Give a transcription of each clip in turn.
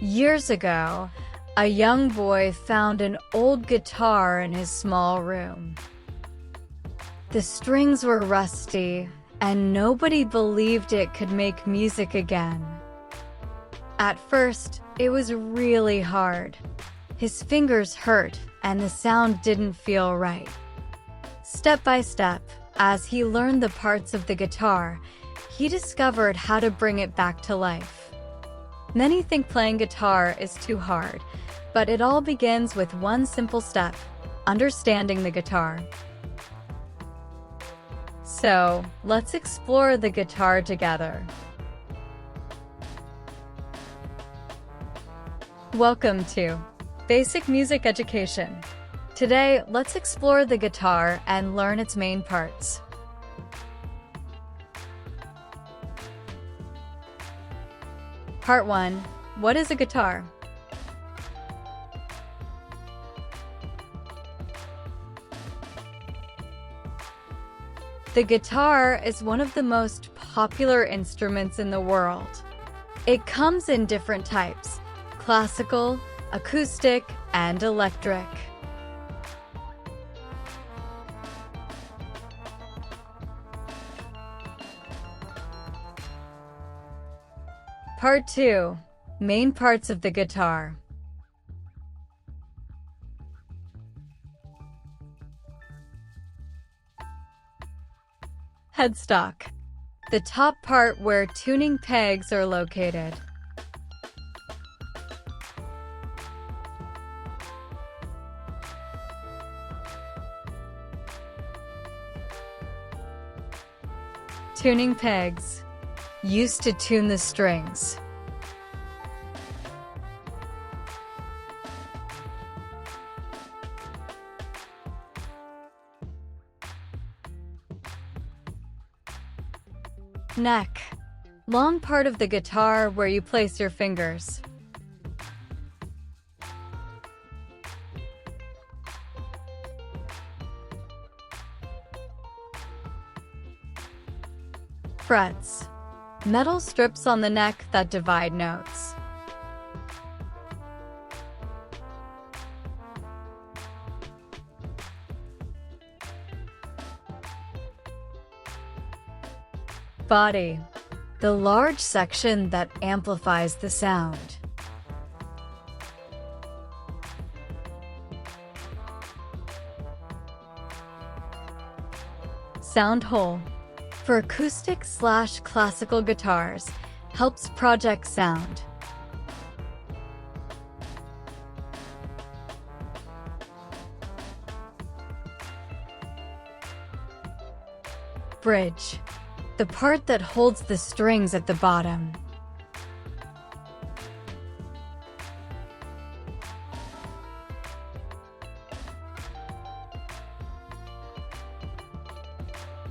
Years ago, a young boy found an old guitar in his small room. The strings were rusty, and nobody believed it could make music again. At first, it was really hard. His fingers hurt, and the sound didn't feel right. Step by step, as he learned the parts of the guitar, he discovered how to bring it back to life. Many think playing guitar is too hard, but it all begins with one simple step: understanding the guitar. So, let's explore the guitar together. Welcome to Basic Music Education. Today, let's explore the guitar and learn its main parts. Part 1. What is a guitar? The guitar is one of the most popular instruments in the world. It comes in different types: classical, acoustic, and electric. Part 2. Main parts of the guitar. Headstock. The top part where tuning pegs are located. Tuning pegs. Used to tune the strings. Neck. Long part of the guitar where you place your fingers. Frets. Metal strips on the neck that divide notes. Body. The large section that amplifies the sound. Sound hole. For acoustic/classical guitars, helps project sound. Bridge. The part that holds the strings at the bottom.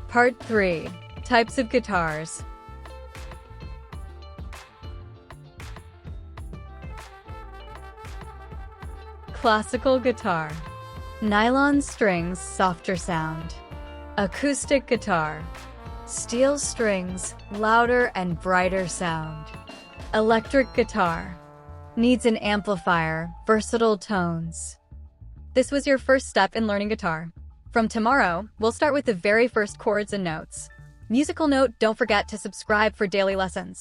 Part 3. Types of guitars. Classical guitar. Nylon strings, softer sound. Acoustic guitar. Steel strings, louder and brighter sound. Electric guitar. Needs an amplifier, versatile tones. This was your first step in learning guitar. From tomorrow, we'll start with the very first chords and notes. Musical note: don't forget to subscribe for daily lessons.